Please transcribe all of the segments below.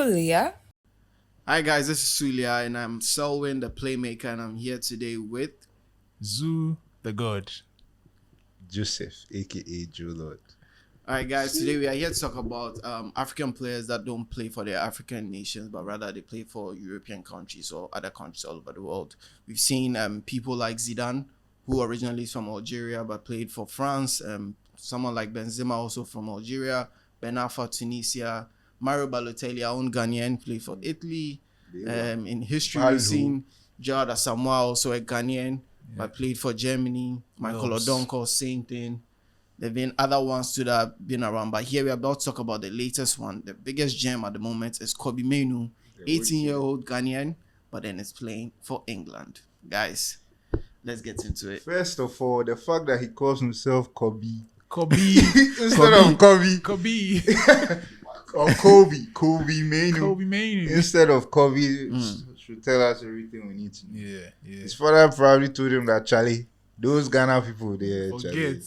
Sulia. Hi guys, this is Sulia and I'm Selwyn, the playmaker, and I'm here today with Zuu, the god. Joseph, aka Joe Lord. Alright guys, today we are here to talk about African players that don't play for their African nations, but rather they play for European countries or other countries all over the world. We've seen people like Zidane, who originally is from Algeria but played for France, someone like Benzema also from Algeria, Ben Arfa, Tunisia, Mario Balotelli, our own Ghanaian, played for Italy. In history, we've seen Gerard Asamoah, also a Ghanaian, but played for Germany. Michael Odonko, same thing. There have been other ones too that have been around, but here we're about to talk about the latest one. The biggest gem at the moment is Kobbie Mainoo, 18-year-old Ghanaian, but then it's playing for England. Guys, let's get into it. First of all, the fact that he calls himself Kobbie Instead of Kobbie or Kobbie Mainoo Mainoo. instead of Kobbie should tell us everything we need to know. Yeah. His father probably told him that Charlie, those Ghana people there, Charlie,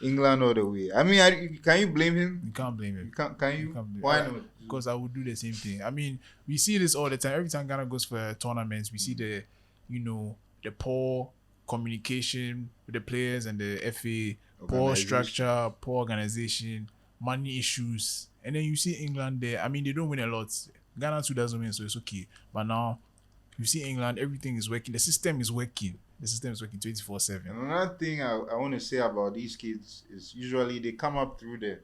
England all the way. I mean, can you blame him? You can't blame him. Can you? Why not? Because I would do the same thing. I mean, we see this all the time. Every time Ghana goes for tournaments, we see the poor communication with the players and the FA, poor structure, poor organization, money issues. And then you see England there. I mean, they don't win a lot. Ghana too doesn't win, so it's okay. But now, you see England, everything is working. The system is working. The system is working 24/7. And another thing I want to say about these kids is usually they come up through the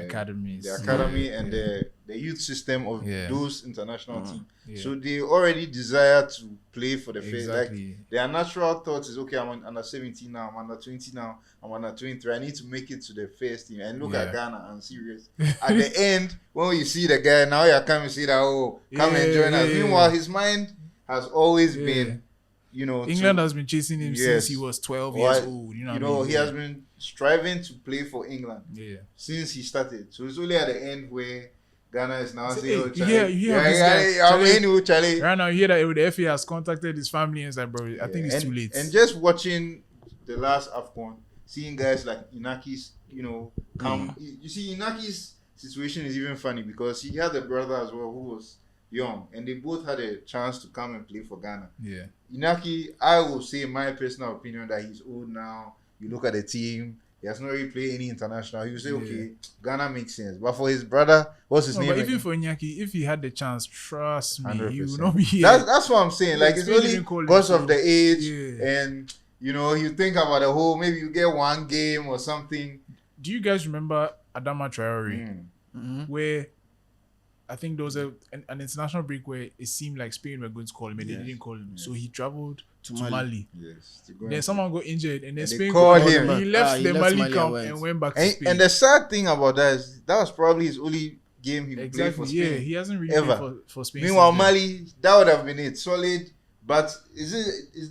academies, the academy and the youth system of those international teams. Yeah. So they already desire to play for the first. Exactly. Like their natural thoughts is, okay, I'm under 17 now, I'm under 20 now, I'm under 23. I need to make it to the first team. And look at Ghana, I'm serious. At the end, when you see the guy, now you come and say that, come and join us. Meanwhile, his mind has always been, England has been chasing him since he was 12 years old. He has been striving to play for England since he started. So it's only at the end where Ghana is now saying, Charlie. Right now, you hear that the FA has contacted his family and said, bro, I think it's too late. And just watching the last AFCON, seeing guys like Inaki's, come. You see, Inaki's situation is even funny because he had a brother as well who was young, and they both had a chance to come and play for Ghana. Yeah. Inaki, I will say my personal opinion that he's old now. You look at the team, he has not really played any international. You say, okay, Ghana makes sense. But for his brother, what's his name? But even for Inaki, if he had the chance, trust me, 100%. He will not be here. That's what I'm saying. Like, it's only because of the age, and you think about the whole, maybe you get one game or something. Do you guys remember Adama Traore? Where I think there was an international break where it seemed like Spain were going to call him and they didn't call him. So he traveled to Mali. Yes. Then someone got injured and then Spain called him. him. He left the Mali camp and went back to Spain. And the sad thing about that is that was probably his only game he played for Spain. Yeah, he hasn't really played for Spain. Meanwhile, Mali, that would have been it. Solid. But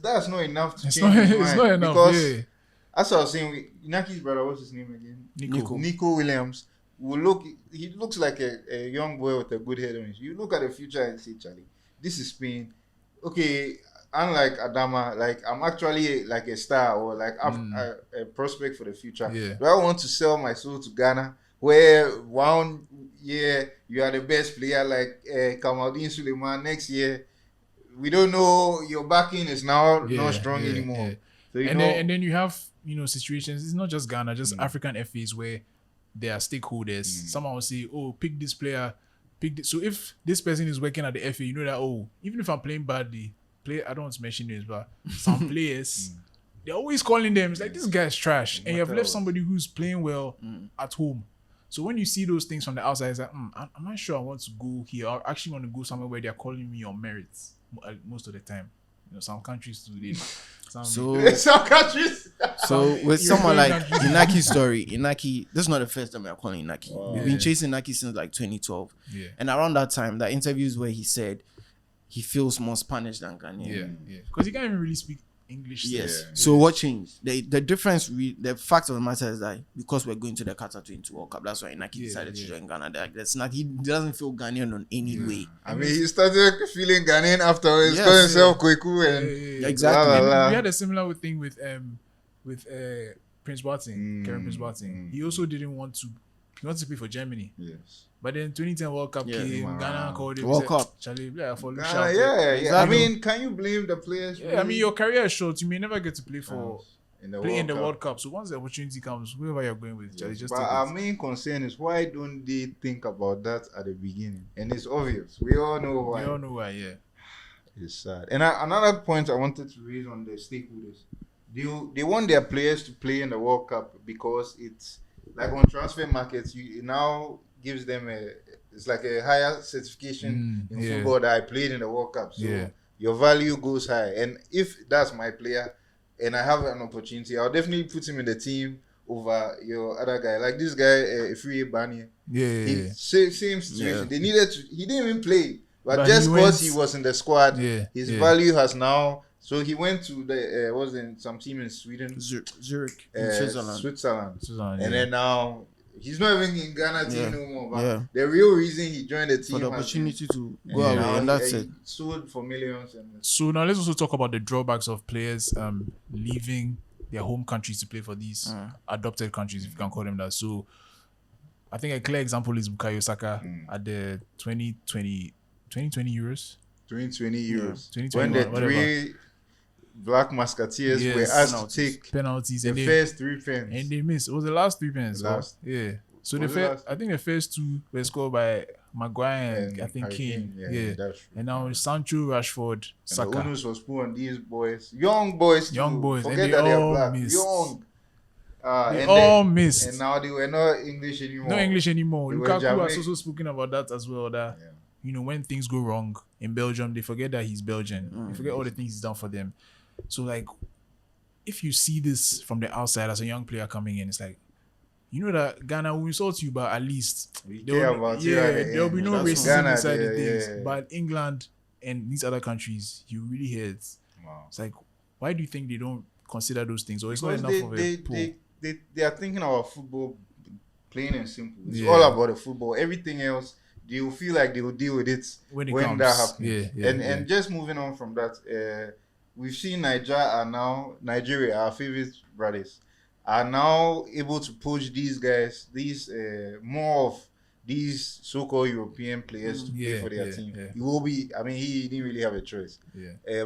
that's not enough to change his mind? It's not enough, because as I was saying, Inaki's brother, what's his name again? Nico Williams. He looks like a young boy with a good head on his. You look at the future and say, Charlie, this is Spain. Okay, unlike Adama, like I'm actually like a star or like a prospect for the future. Yeah. Do I want to sell my soul to Ghana where 1 year you are the best player like Kamaldeen Suleiman, next year we don't know, your backing is now not strong anymore. So, and then you have situations, it's not just Ghana, just African FAs where they are stakeholders. Someone will say, pick this player, So if this person is working at the FA, you know that, even if I'm playing badly, I don't want to mention names, but some players, they're always calling them. It's like, this guy's trash. And you have left somebody who's playing well at home. So when you see those things from the outside, it's like, I'm not sure I want to go here. I actually want to go somewhere where they're calling me on merits most of the time. Some countries do this. Some countries. So with someone like Inaki's story, Inaki, this is not the first time we are calling Inaki. We've been chasing Inaki since like 2012. Yeah. And around that time, the interviews where he said he feels more Spanish than Ghanaian. Yeah. Because he can't even really speak English. Yes. So what changed? The difference, the fact of the matter is that because we're going to the Qatar 22 World Cup, that's why Inaki decided to join Ghana. He doesn't feel Ghanaian on any way. I mean, he started feeling Ghanaian afterwards. He called himself Kweku and exactly. We had a similar thing with Prince Boateng, Karen Prince Boateng. He also didn't want to He wants to play for Germany. Yes. But then 2010 World Cup came, Ghana called him. World Cup. Charlie, for Ghana, yeah. Exactly. I mean, can you blame the players? Yeah, I mean, your career is short. You may never get to play in the World Cup. So once the opportunity comes, whoever you're going with, Charlie, just but take our it. main concern is why don't they think about that at the beginning? And it's obvious. We all know why. We all know why, yeah. It's sad. And another point I wanted to raise on the stakeholders. They want their players to play in the World Cup because it's like on transfer markets, it now gives them it's like a higher certification in football that I played in the World Cup. So your value goes high. And if that's my player and I have an opportunity, I'll definitely put him in the team over your other guy. Like this guy, Ifrie Bani. Yeah. Same situation. He didn't even play. But just he because he was in the squad, his value value has now. So he went to the was in some team in Sweden, Zurich, in Switzerland, and then now he's not even in Ghana team no more. But the real reason he joined the team for the opportunity to go away, and that's it. Sold for millions. So now let's also talk about the drawbacks of players leaving their home countries to play for these adopted countries, if you can call them that. So I think a clear example is Bukayo Saka at the 2020 Euros. 2020 Euros. 2020, when the whatever. three Black Musketeers were asked to take penalties the first 3 pens. And they missed. It was the last 3 pens. Last. Yeah. So I think the first 2 were scored by Maguire and I think Kane. Yeah. That's true. And now Sancho, Rashford, Saka. And the onus was put on these boys. Young boys. Forget and that they're black. Missed. Young. They all missed. And now they were not English anymore. No English anymore. They Lukaku has also spoken about that as well. That when things go wrong in Belgium, they forget that he's Belgian. They forget all the things he's done for them. So like, if you see this from the outside as a young player coming in, it's like, that Ghana will insult you, but at least there'll be no racism inside the things. But England and these other countries, you really hear it. Wow. It's like, why do you think they don't consider those things? Or it's because not enough of a pull? They are thinking about football plain and simple. It's all about the football. Everything else, they will feel like they will deal with it when that happens. And just moving on from that, we've seen Nigeria, our favorite brothers, are now able to push these guys, more of these so-called European players to play for their team. He will be, he didn't really have a choice.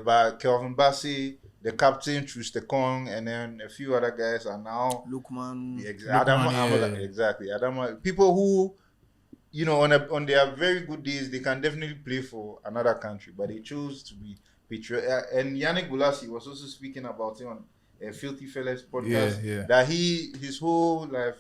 But Kelvin Bassey, the captain, Trustekong, and then a few other guys are now... Lukman. Exactly. People who, on their very good days, they can definitely play for another country, but they chose to be patriotic. And Yannick Boulassi was also speaking about it on a Filthy Fellas podcast, that his whole life,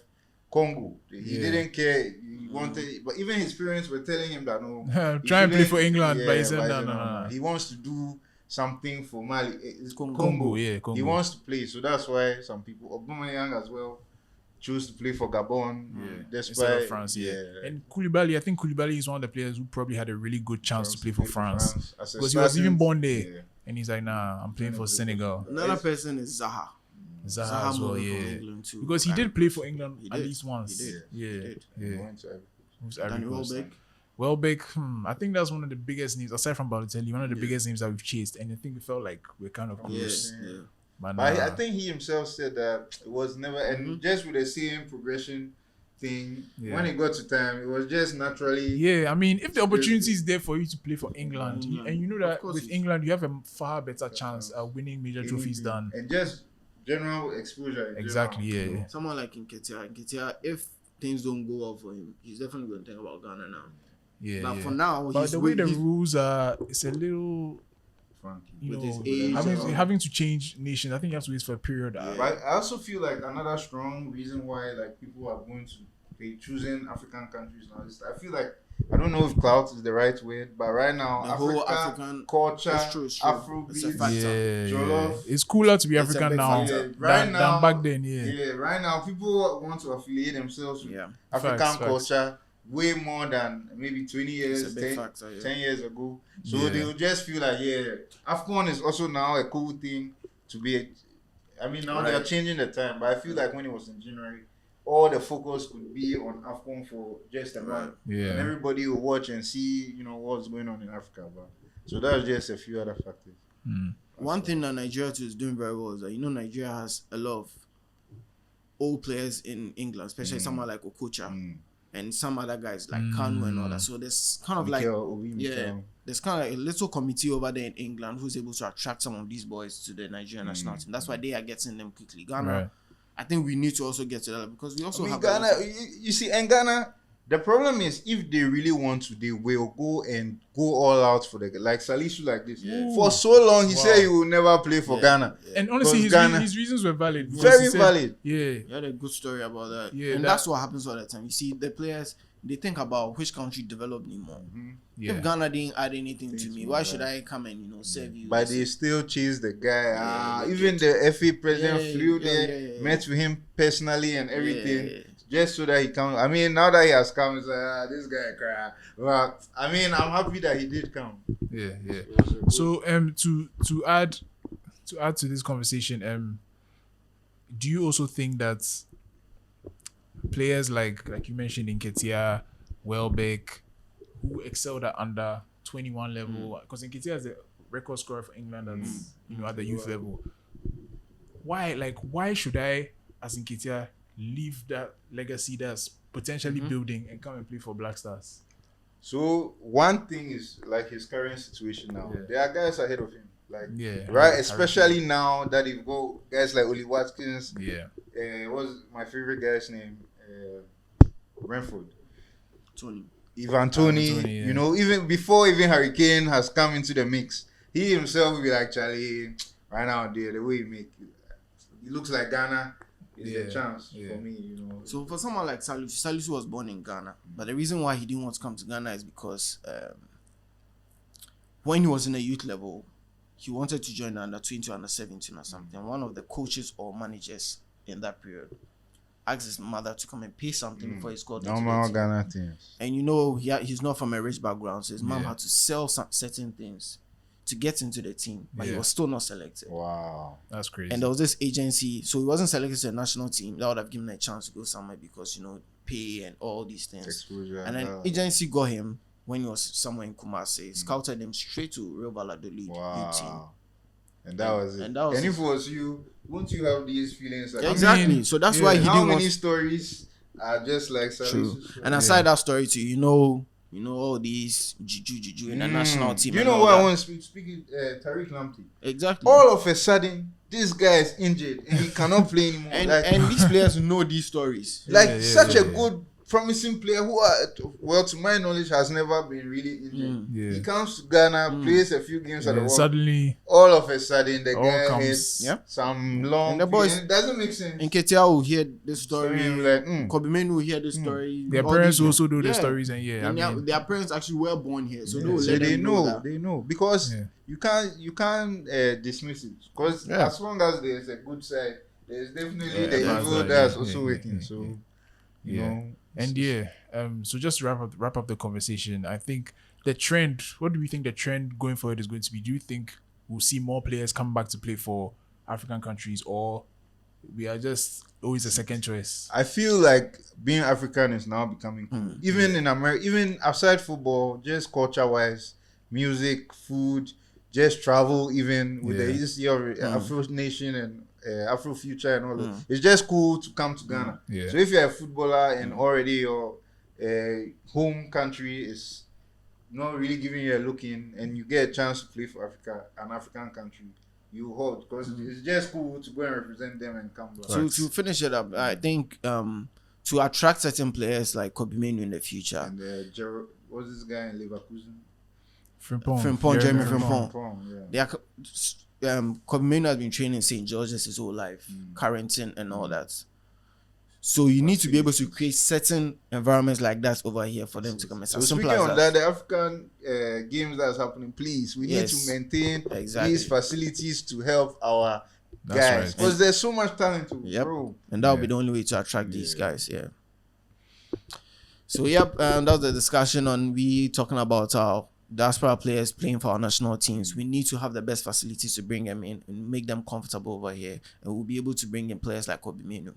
Congo, he didn't care. He wanted, but even his parents were telling him that no, try and play for England, but he said no. He wants to do something for Mali. It's Congo. Congo. He wants to play, so that's why some people, Aubameyang as well, chose to play for Gabon, despite France. And Koulibaly, I think Koulibaly is one of the players who probably had a really good chance to play for France because he was even born there, and he's like, nah, I'm playing for Senegal. Another person is Zaha as well, because he did play for England at least once. He did. Welbeck, I think that's one of the biggest names aside from Balotelli. One of the biggest names that we've chased, and I think we felt like we're kind of close. But I think he himself said that it was never, and just with the same progression thing, when it got to time, it was just naturally. Yeah, if the opportunity is there for you to play for England, and you know that with England, you have a far better chance at winning major trophies than. And just general exposure. Exactly, Someone like Nketiah, if things don't go well for him, he's definitely going to think about Ghana now. But for now, but the way the rules are, it's a little. With his age, having to change nations, I think you have to wait for a period. But I also feel like another strong reason why people are going to be choosing African countries now is I feel like, I don't know if clout is the right word, but right now the whole African culture, Afrobeat, Jollof, it's cooler to be African now than back then. Right now people want to affiliate themselves with African culture way more than maybe 20 years, 10 years ago. So they will just feel like, AFCON is also now a cool thing to be. Now they are changing the time, but I feel like when it was in January, all the focus could be on AFCON for just a month. And everybody will watch and see, what's going on in Africa. So that's just a few other factors. One thing that Nigeria too is doing very well is that, Nigeria has a lot of old players in England, especially someone like Okocha and some other guys like Kanu and all that. So there's kind of there's kind of like a little committee over there in England who's able to attract some of these boys to the Nigerian national team. That's why they are getting them quickly. Ghana, I think we need to also get to that because we also have Ghana. You see, and Ghana. The problem is if they really want to, they will go all out for the like Salisu like this. Yeah. For so long, he said he will never play for Ghana. And honestly, his reasons were valid. Very valid. Yeah. He had a good story about that. Yeah, and that's what happens all the time. You see, the players, they think about which country developed me more. Yeah. If Ghana didn't add anything to me, why should I come and serve you? But they still chase the guy. Even the FA president flew there, met with him personally and everything. Yeah. Just so that he come. I mean, now that he has come, it's like, this guy cry. But I mean, I'm happy that he did come. Yeah. So to add to this conversation, do you also think that players like you mentioned in Nketiah, Welbeck, who excelled at under 21 level, because Nketiah is the record scorer for England at the youth level. Why should I, as Nketiah, leave that legacy that's potentially building and come and play for Black Stars? So one thing is like his current situation now. There are guys ahead of him, right? Especially now that you've got guys like Oli Watkins. What's my favorite guy's name? Brentford. Ivan Toney. You know, even before Harry Kane has come into the mix, he himself will be like, Charlie, right now there, the way he make it, he looks like Ghana. It's a chance for me, So for someone like Salisu was born in Ghana, but the reason why he didn't want to come to Ghana is because when he was in the youth level, he wanted to join the under 20, under 17 or something. One of the coaches or managers in that period asked his mother to come and pay something before he scored. Normal Ghana things. And he's not from a rich background, so his mom had to sell certain things to get into the team, but he was still not selected. Wow, that's crazy. And there was this agency, so he wasn't selected to the national team. That would have given him a chance to go somewhere because pay and all these things. Exposure. And then agency got him when he was somewhere in Kumasi, scouted him straight to Real Valladolid youth team. And that was it. And if it was you, won't you have these feelings? Like, exactly. So that's why he didn't want. How many stories are just like true? And aside that story too, all these juju in the national team. You know what I want to speak Tariq Lamptey. Exactly. All of a sudden, this guy is injured and he cannot play anymore. and these players know these stories. Such a good, promising player who, to my knowledge, has never been really injured. He comes to Ghana, plays a few games at the World. Suddenly, all of a sudden, the guy hits some long. And the boys, it doesn't make sense. Nketiah will hear this story. Kobbie Mainoo will hear this story. Their parents also do the stories, and their parents actually were born here, so they know because you can't dismiss it because as long as there's a good side, there's definitely the evil that's also waiting. So you know. And so just to wrap up the conversation, I think the trend, what do we think the trend going forward is going to be? Do you think we'll see more players come back to play for African countries, or we are just always a second choice? I feel like being African is now becoming cool. Even in America, even outside football, just culture-wise, music, food, just travel, even with the history of Afro Nation and Afro Future and all that. It's just cool to come to Ghana. So if you're a footballer and already your home country is not really giving you a look in and you get a chance to play for Africa, an African country, you hold because it's just cool to go and represent them and come back. So to finish it up, I think to attract certain players like Kobbie Mainoo in the future. And what's this guy in Leverkusen? Jeremy Frimpong. Kobbie Mainoo has been training in St. George's his whole life, Carrington and all that. So you need to be able to create certain environments like that over here for them to come. So speaking of that, the African games that's happening, please, we need to maintain these facilities to help our guys because there's so much talent to grow. And that will be the only way to attract these guys. So that was the discussion on we talking about our diaspora players playing for our national teams. We need to have the best facilities to bring them in and make them comfortable over here, and we'll be able to bring in players like Kobbie Mainoo.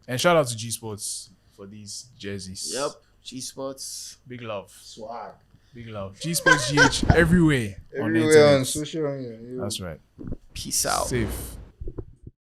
And shout out to G Sports for these jerseys. G Sports, big love, swag, big love. G Sports GH everywhere on social media. That's right. Peace out. Safe.